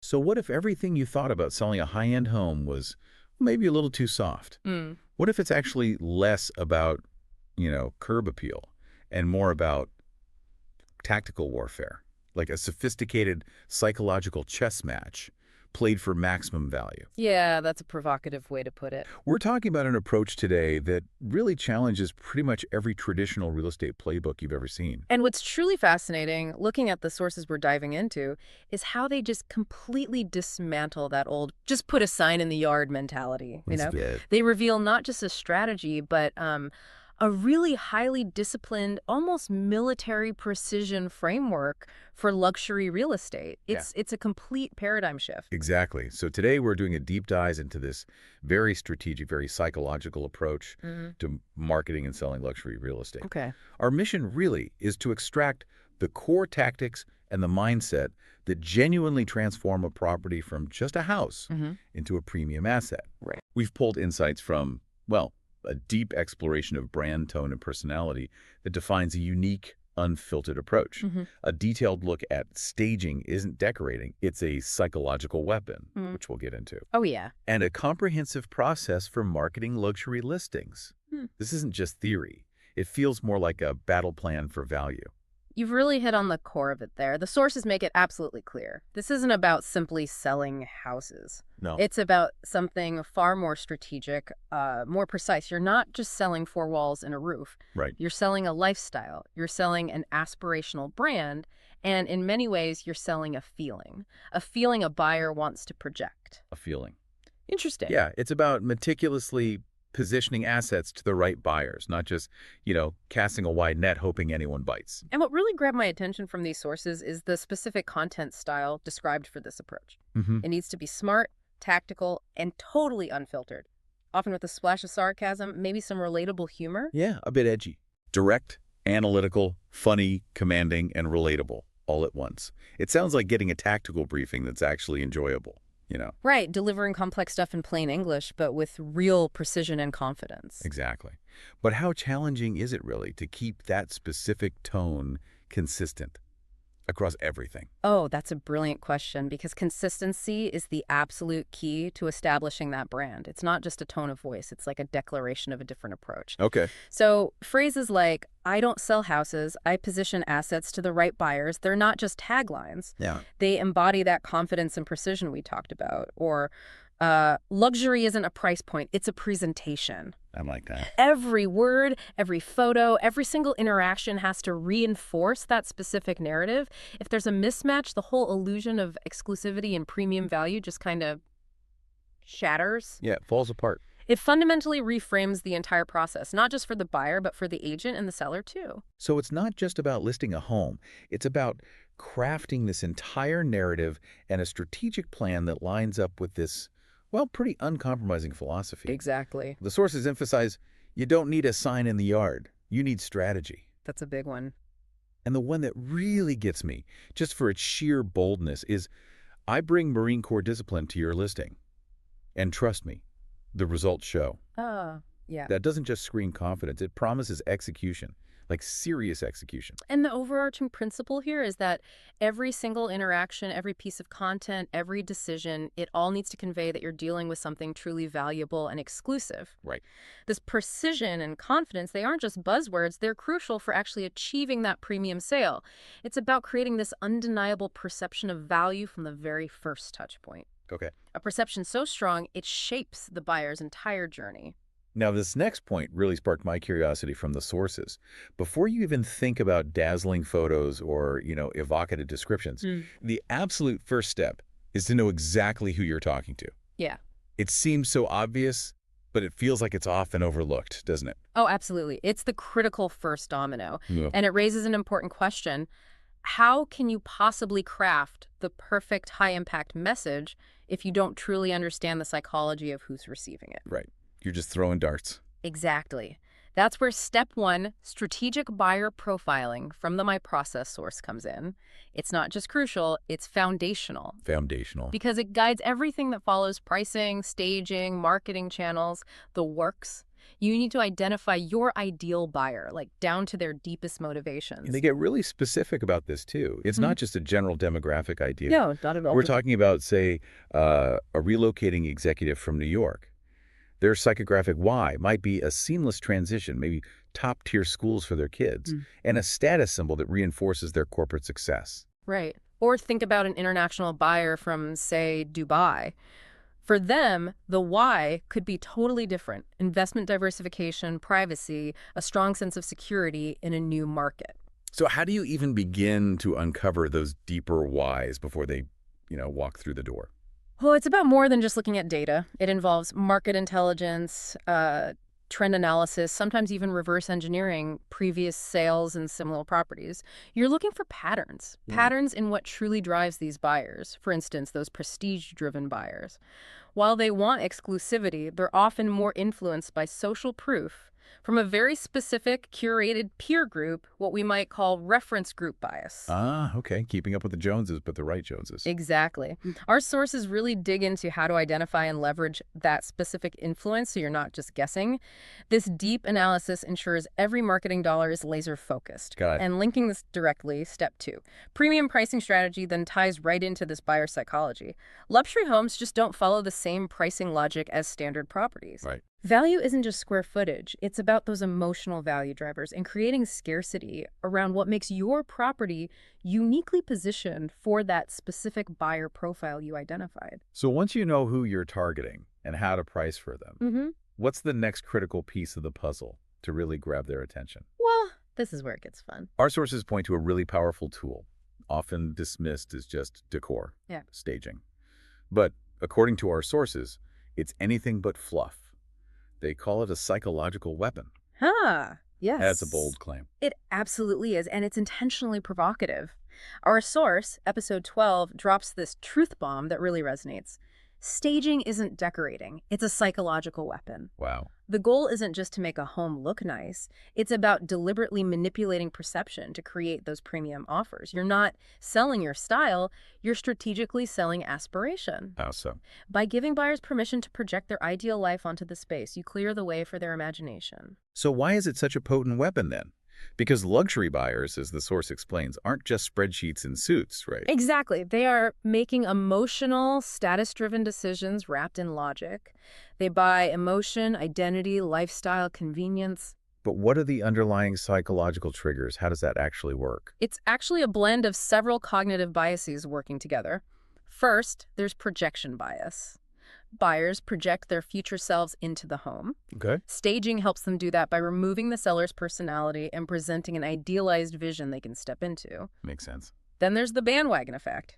So what if everything you thought about selling a high-end home was maybe a little too soft? Mm. What if it's actually less about, curb appeal and more about tactical warfare, like a sophisticated psychological chess match played for maximum value? Yeah, that's a provocative way to put it. We're talking about an approach today that really challenges pretty much every traditional real estate playbook you've ever seen. And what's truly fascinating, looking at the sources we're diving into, is how they just completely dismantle that old just put a sign in the yard mentality. What's that? They reveal not just a strategy, but a really highly disciplined, almost military precision framework for luxury real estate. Yeah. It's a complete paradigm shift. Exactly. So today we're doing a deep dive into this very strategic, very psychological approach to marketing and selling luxury real estate. Okay. Our mission really is to extract the core tactics and the mindset that genuinely transform a property from just a house into a premium asset. Right. We've pulled insights from, well, a deep exploration of brand, tone, and personality that defines a unique, unfiltered approach. A detailed look at staging isn't decorating, it's a psychological weapon, which we'll get into. Oh, yeah. And a comprehensive process for marketing luxury listings. This isn't just theory. It feels more like a battle plan for value. You've really hit on the core of it there. The sources make it absolutely clear. This isn't about simply selling houses. No. It's about something far more strategic, more precise. You're not just selling four walls and a roof. Right. You're selling a lifestyle. You're selling an aspirational brand. And in many ways, you're selling a feeling a buyer wants to project. A feeling. Interesting. Yeah, it's about meticulously positioning assets to the right buyers, not just, casting a wide net hoping anyone bites. And what really grabbed my attention from these sources is the specific content style described for this approach. It needs to be smart, tactical, and totally unfiltered. Often with a splash of sarcasm, maybe some relatable humor. Yeah, a bit edgy. Direct, analytical, funny, commanding, and relatable all at once. It sounds like getting a tactical briefing that's actually enjoyable. Right, delivering complex stuff in plain English, but with real precision and confidence. Exactly. But how challenging is it really to keep that specific tone consistent across everything? Oh, that's a brilliant question, because consistency is the absolute key to establishing that brand. It's not just a tone of voice. It's like a declaration of a different approach. Okay. So phrases like, I don't sell houses, I position assets to the right buyers, they're not just taglines. Yeah. They embody that confidence and precision we talked about. Or luxury isn't a price point, it's a presentation. I like that. Every word, every photo, every single interaction has to reinforce that specific narrative. If there's a mismatch, the whole illusion of exclusivity and premium value just kind of shatters. Yeah, it falls apart. It fundamentally reframes the entire process, not just for the buyer, but for the agent and the seller too. So it's not just about listing a home. It's about crafting this entire narrative and a strategic plan that lines up with this, well, pretty uncompromising philosophy. Exactly. The sources emphasize you don't need a sign in the yard. You need strategy. That's a big one. And the one that really gets me, just for its sheer boldness, is I bring Marine Corps discipline to your listing. And trust me, the results show. Yeah. That doesn't just scream confidence. It promises execution, like serious execution. And the overarching principle here is that every single interaction, every piece of content, every decision, it all needs to convey that you're dealing with something truly valuable and exclusive. Right. This precision and confidence, they aren't just buzzwords, they're crucial for actually achieving that premium sale. It's about creating this undeniable perception of value from the very first touch point. Okay. A perception so strong, it shapes the buyer's entire journey. Now, this next point really sparked my curiosity from the sources. Before you even think about dazzling photos or, evocative descriptions, the absolute first step is to know exactly who you're talking to. Yeah. It seems so obvious, but it feels like it's often overlooked, doesn't it? Oh, absolutely. It's the critical first domino. Yeah. And it raises an important question. How can you possibly craft the perfect high-impact message if you don't truly understand the psychology of who's receiving it? Right. You're just throwing darts. Exactly. That's where step one, strategic buyer profiling from the My Process source comes in. It's not just crucial, it's foundational. Foundational. Because it guides everything that follows: pricing, staging, marketing channels, the works. You need to identify your ideal buyer, like down to their deepest And they motivations. get really specific about this, too. It's Mhm. not just a general demographic idea. No, not at all. We're talking about, say, a relocating executive from New York. Their psychographic why might be a seamless transition, maybe top-tier schools for their kids, Mm. and a status symbol that reinforces their corporate success. Right. Or think about an international buyer from, say, Dubai. For them, the why could be totally different. Investment diversification, privacy, a strong sense of security in a new market. So how do you even begin to uncover those deeper whys before they, walk through the door? Well, it's about more than just looking at data. It involves market intelligence, trend analysis, sometimes even reverse engineering previous sales and similar properties. You're looking for patterns, Mm. patterns in what truly drives these buyers. For instance, those prestige-driven buyers. While they want exclusivity, they're often more influenced by social proof from a very specific, curated peer group, what we might call reference group bias. Ah, okay. Keeping up with the Joneses, but the right Joneses. Exactly. Our sources really dig into how to identify and leverage that specific influence so you're not just guessing. This deep analysis ensures every marketing dollar is laser focused. Got it. And linking this directly, step 2. Premium pricing strategy then ties right into this buyer psychology. Luxury homes just don't follow the same pricing logic as standard properties. Right. Value isn't just square footage. It's about those emotional value drivers and creating scarcity around what makes your property uniquely positioned for that specific buyer profile you identified. So once you know who you're targeting and how to price for them, Mm-hmm. what's the next critical piece of the puzzle to really grab their attention? Well, this is where it gets fun. Our sources point to a really powerful tool, often dismissed as just decor, Yeah. staging. But according to our sources, it's anything but fluff. They call it a psychological weapon. Yes. That's a bold claim. It absolutely is, and it's intentionally provocative. Our source, episode 12, drops this truth bomb that really resonates. Staging isn't decorating. It's a psychological weapon. Wow. The goal isn't just to make a home look nice. It's about deliberately manipulating perception to create those premium offers. You're not selling your style, you're strategically selling aspiration. How so? By giving buyers permission to project their ideal life onto the space, you clear the way for their imagination. So why is it such a potent weapon then? Because luxury buyers, as the source explains, aren't just spreadsheets and suits, right? Exactly. They are making emotional, status-driven decisions wrapped in logic. They buy emotion, identity, lifestyle, convenience. But what are the underlying psychological triggers? How does that actually work? It's actually a blend of several cognitive biases working together. First, there's projection bias. Buyers project their future selves into the home. Okay. Staging helps them do that by removing the seller's personality and presenting an idealized vision they can step into. Makes sense. Then there's the bandwagon effect.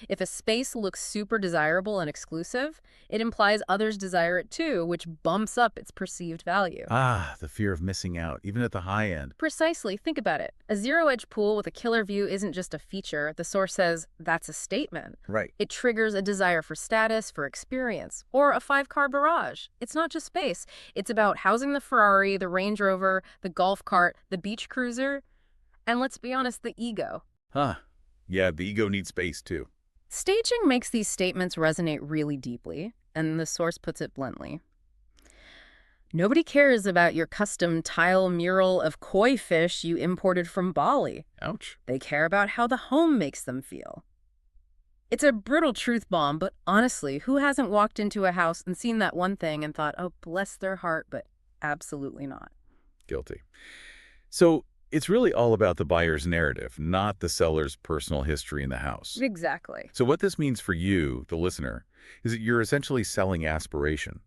If a space looks super desirable and exclusive, it implies others desire it too, which bumps up its perceived value. Ah, the fear of missing out, even at the high end. Precisely. Think about it. A zero-edge pool with a killer view isn't just a feature. The source says that's a statement. Right. It triggers a desire for status, for experience, or a 5-car barrage. It's not just space. It's about housing the Ferrari, the Range Rover, the golf cart, the beach cruiser, and let's be honest, the ego. Huh. Yeah, the ego needs space too. Staging makes these statements resonate really deeply, and the source puts it bluntly. Nobody cares about your custom tile mural of koi fish you imported from Bali. Ouch. They care about how the home makes them feel. It's a brutal truth bomb, but honestly, who hasn't walked into a house and seen that one thing and thought, oh, bless their heart, but absolutely not. Guilty. So it's really all about the buyer's narrative, not the seller's personal history in the house. Exactly. So what this means for you, the listener, is that you're essentially selling aspiration,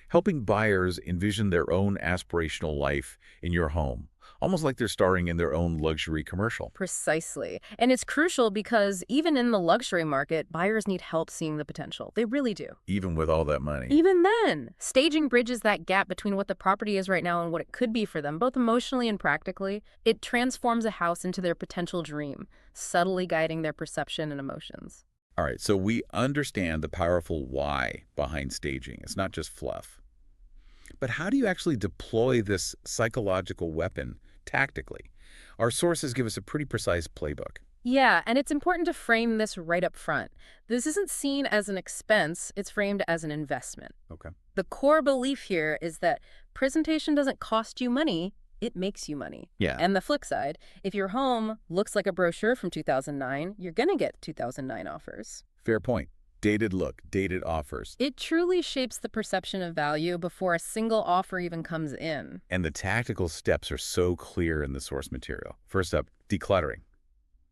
helping buyers envision their own aspirational life in your home, almost like they're starring in their own luxury commercial. Precisely. And it's crucial because even in the luxury market, buyers need help seeing the potential. They really do. Even with all that money. Even then, staging bridges that gap between what the property is right now and what it could be for them, both emotionally and practically. It transforms a house into their potential dream, subtly guiding their perception and emotions. All right, so we understand the powerful why behind staging. It's not just fluff. But how do you actually deploy this psychological weapon tactically? Our sources give us a pretty precise playbook. Yeah, and it's important to frame this right up front. This isn't seen as an expense, it's framed as an investment. Okay. The core belief here is that presentation doesn't cost you money, it makes you money. Yeah. And the flip side, if your home looks like a brochure from 2009, you're going to get 2009 offers. Fair point. Dated look, dated offers. It truly shapes the perception of value before a single offer even comes in. And the tactical steps are so clear in the source material. First up, decluttering.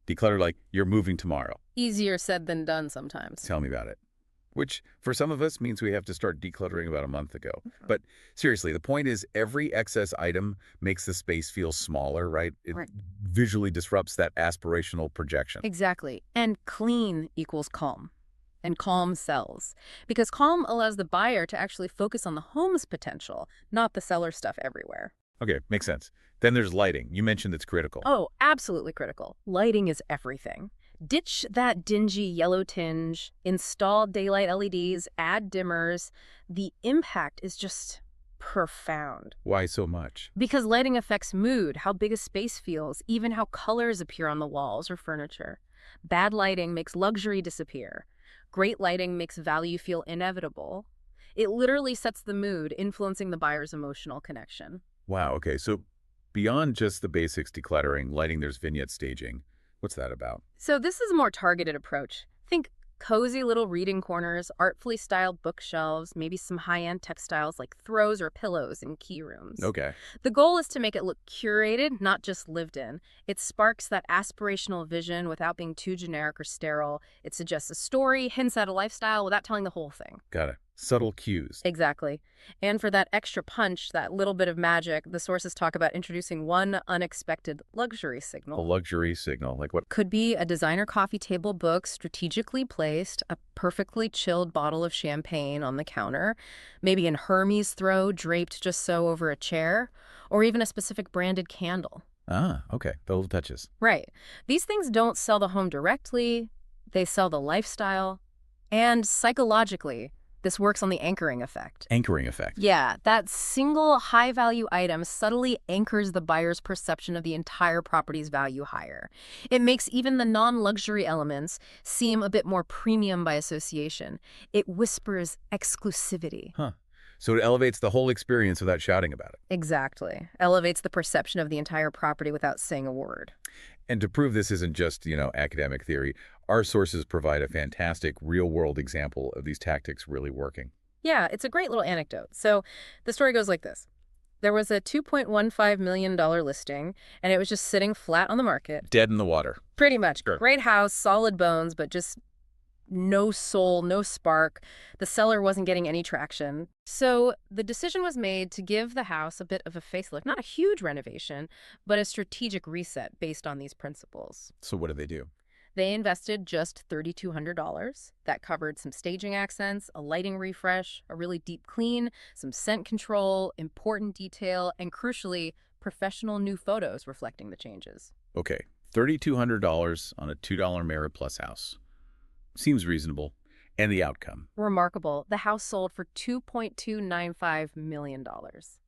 Declutter like you're moving tomorrow. Easier said than done sometimes. Tell me about it. Which, for some of us, means we have to start decluttering about a month ago. But seriously, the point is every excess item makes the space feel smaller, right? It visually disrupts that aspirational projection. Exactly. And clean equals calm. And calm sells. Because calm allows the buyer to actually focus on the home's potential, not the seller stuff everywhere. Okay, makes sense. Then there's lighting. You mentioned it's critical. Oh, absolutely critical. Lighting is everything. Ditch that dingy yellow tinge, install daylight LEDs, add dimmers. The impact is just profound. Why so much? Because lighting affects mood, how big a space feels, even how colors appear on the walls or furniture. Bad lighting makes luxury disappear. Great lighting makes value feel inevitable. It literally sets the mood, influencing the buyer's emotional connection. Wow, okay, so beyond just the basics decluttering, lighting, there's vignette staging. What's that about? So this is a more targeted approach. Think cozy little reading corners, artfully styled bookshelves, maybe some high-end textiles like throws or pillows in key rooms. Okay. The goal is to make it look curated, not just lived in. It sparks that aspirational vision without being too generic or sterile. It suggests a story, hints at a lifestyle without telling the whole thing. Got it. Subtle cues. Exactly. And for that extra punch, that little bit of magic, the sources talk about introducing one unexpected luxury A signal. luxury signal. Like what? Could be a designer coffee table book strategically placed, a perfectly chilled bottle of champagne on the counter, maybe an Hermes throw draped just so over a chair, or even a specific branded candle. Ah, okay. The little touches. Right. These things don't sell the home directly, they sell the lifestyle, and psychologically, this works on the anchoring effect. Anchoring effect. Yeah, that single high-value item subtly anchors the buyer's perception of the entire property's value higher. It makes even the non-luxury elements seem a bit more premium by association. It whispers exclusivity. Huh. So it elevates the whole experience without shouting about it. Exactly. Elevates the perception of the entire property without saying a word. And to prove this isn't just, academic theory, our sources provide a fantastic real-world example of these tactics really working. Yeah, it's a great little anecdote. So the story goes like this. There was a $2.15 million listing, and it was just sitting flat on the market. Dead in the water. Pretty much. Sure. Great house, solid bones, but just no soul, no spark. The seller wasn't getting any traction. So the decision was made to give the house a bit of a facelift. Not a huge renovation, but a strategic reset based on these principles. So what do they do? They invested just $3,200. That covered some staging accents, a lighting refresh, a really deep clean, some scent control, important detail, and crucially, professional new photos reflecting the changes. Okay, $3,200 on a $2 Merit Plus house. Seems reasonable. And the outcome? Remarkable. The house sold for $2.295 million.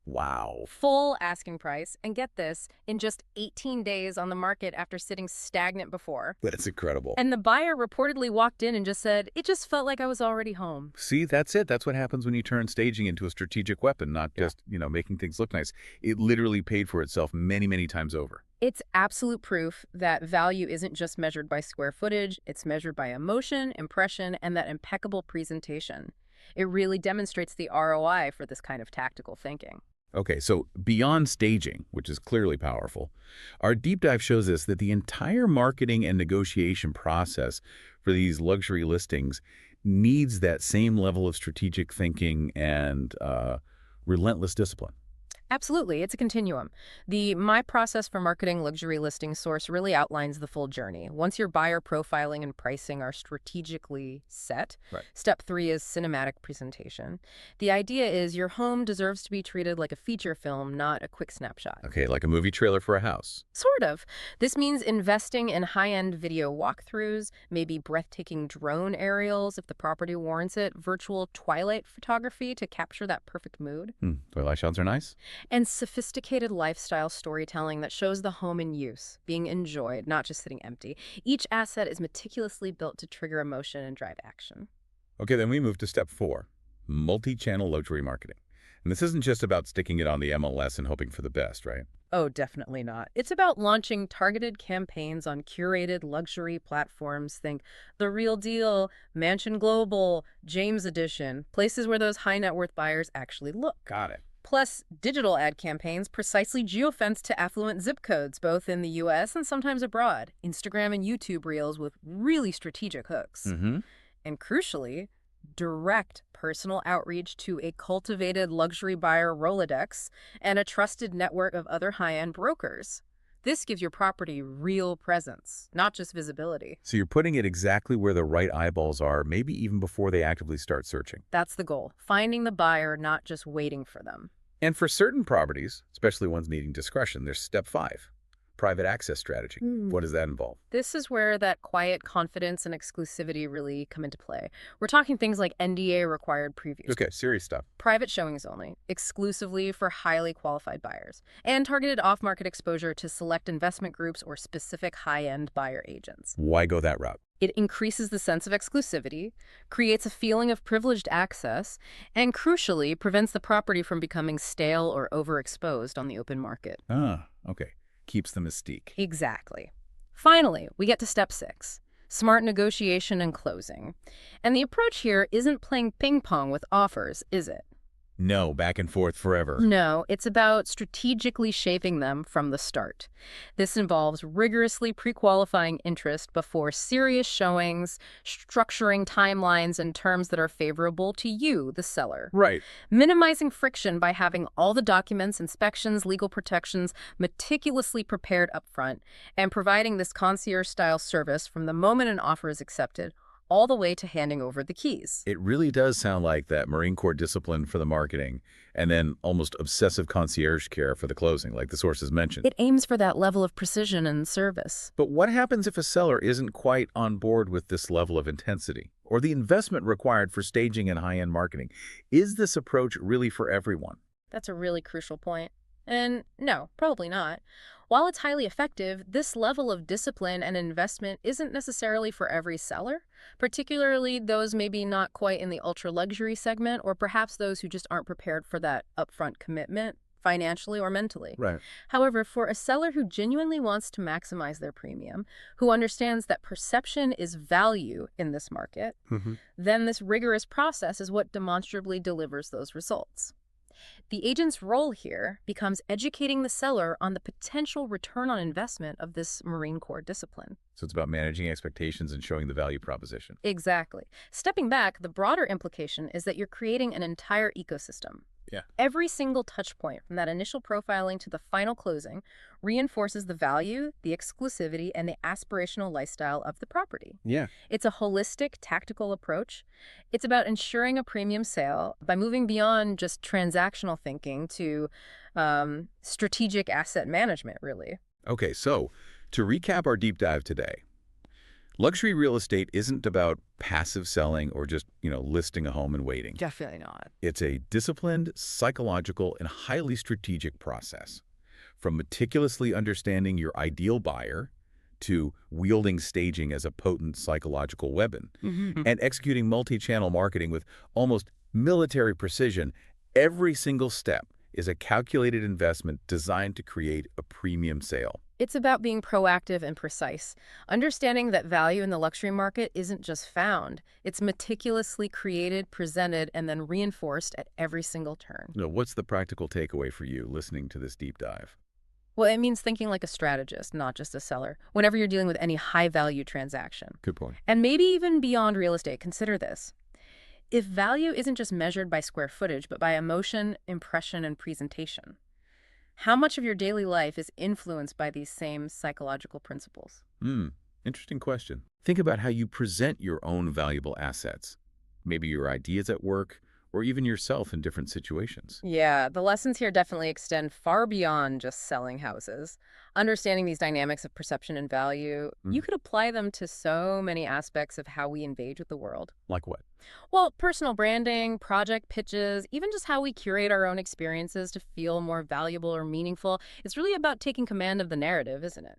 Wow. Full asking price, and get this, in just 18 days on the market after sitting stagnant before. That's incredible. And the buyer reportedly walked in and just said, "It just felt like I was already home." See, that's it. That's what happens when you turn staging into a strategic weapon, not just, making things look nice. It literally paid for itself many, many times over. It's absolute proof that value isn't just measured by square footage, it's measured by emotion, impression, and that impeccable presentation. It really demonstrates the ROI for this kind of tactical thinking. Okay, so beyond staging, which is clearly powerful, our deep dive shows us that the entire marketing and negotiation process for these luxury listings needs that same level of strategic thinking and relentless discipline. Absolutely. It's a continuum. The My Process for Marketing Luxury Listing source really outlines the full journey. Once your buyer profiling and pricing are strategically set, Step 3 is cinematic presentation. The idea is your home deserves to be treated like a feature film, not a quick snapshot. Okay, like a movie trailer for a house. Sort of. This means investing in high-end video walkthroughs, maybe breathtaking drone aerials if the property warrants it, virtual twilight photography to capture that perfect mood. Twilight shots are nice. And sophisticated lifestyle storytelling that shows the home in use, being enjoyed, not just sitting empty. Each asset is meticulously built to trigger emotion and drive action. Okay, then we move to step 4, multi-channel luxury marketing. And this isn't just about sticking it on the MLS and hoping for the best, right? Oh, definitely not. It's about launching targeted campaigns on curated luxury platforms. Think The Real Deal, Mansion Global, James Edition, places where those high net worth buyers actually look. Got it. Plus, digital ad campaigns precisely geofence to affluent zip codes, both in the US and sometimes abroad. Instagram and YouTube reels with really strategic hooks. Mm-hmm. And crucially, direct personal outreach to a cultivated luxury buyer Rolodex and a trusted network of other high-end brokers. This gives your property real presence, not just visibility. So you're putting it exactly where the right eyeballs are, maybe even before they actively start searching. That's the goal, finding the buyer, not just waiting for them. And for certain properties, especially ones needing discretion, there's step 5, private access strategy. What does that involve? This is where that quiet confidence and exclusivity really come into play. We're talking things like NDA-required previews. Okay, serious stuff. Private showings only, exclusively for highly qualified buyers, and targeted off-market exposure to select investment groups or specific high-end buyer agents. Why go that route? It increases the sense of exclusivity, creates a feeling of privileged access, and crucially prevents the property from becoming stale or overexposed on the open market. Ah, okay. Keeps the mystique. Exactly. Finally, we get to step 6, smart negotiation and closing. And the approach here isn't playing ping pong with offers, is it? No, back and forth forever. No, it's about strategically shaping them from the start. This involves rigorously pre-qualifying interest before serious showings, structuring timelines and terms that are favorable to you, the seller. Right. Minimizing friction by having all the documents, inspections, legal protections meticulously prepared up front, and providing this concierge-style service from the moment an offer is accepted all the way to handing over the keys. It really does sound like that Marine Corps discipline for the marketing and then almost obsessive concierge care for the closing, like the sources mentioned. It aims for that level of precision and service. But what happens if a seller isn't quite on board with this level of intensity or the investment required for staging and high-end marketing? Is this approach really for everyone? That's a really crucial point. And no, probably not. While it's highly effective, this level of discipline and investment isn't necessarily for every seller, particularly those maybe not quite in the ultra-luxury segment, or perhaps those who just aren't prepared for that upfront commitment, financially or mentally. Right. However, for a seller who genuinely wants to maximize their premium, who understands that perception is value in this market, then this rigorous process is what demonstrably delivers those results. The agent's role here becomes educating the seller on the potential return on investment of this Marine Corps discipline. So it's about managing expectations and showing the value proposition. Exactly. Stepping back, the broader implication is that you're creating an entire ecosystem. Yeah. Every single touch point, from that initial profiling to the final closing, reinforces the value, the exclusivity, and the aspirational lifestyle of the property. Yeah. It's a holistic, tactical approach. It's about ensuring a premium sale by moving beyond just transactional thinking to strategic asset management, really. Okay, so to recap our deep dive today, luxury real estate isn't about passive selling or just, listing a home and waiting. Definitely not. It's a disciplined, psychological, and highly strategic process. From meticulously understanding your ideal buyer to wielding staging as a potent psychological weapon and executing multi-channel marketing with almost military precision, every single step is a calculated investment designed to create a premium sale. It's about being proactive and precise, understanding that value in the luxury market isn't just found. It's meticulously created, presented, and then reinforced at every single turn. What's the practical takeaway for you listening to this deep dive? Well, it means thinking like a strategist, not just a seller, whenever you're dealing with any high-value transaction. Good point. And maybe even beyond real estate, consider this. If value isn't just measured by square footage, but by emotion, impression, and presentation, how much of your daily life is influenced by these same psychological principles? Interesting question. Think about how you present your own valuable assets, maybe your ideas at work, or even yourself in different situations. Yeah, the lessons here definitely extend far beyond just selling houses. Understanding these dynamics of perception and value, you could apply them to so many aspects of how we engage with the world. Like what? Well, personal branding, project pitches, even just how we curate our own experiences to feel more valuable or meaningful. It's really about taking command of the narrative, isn't it?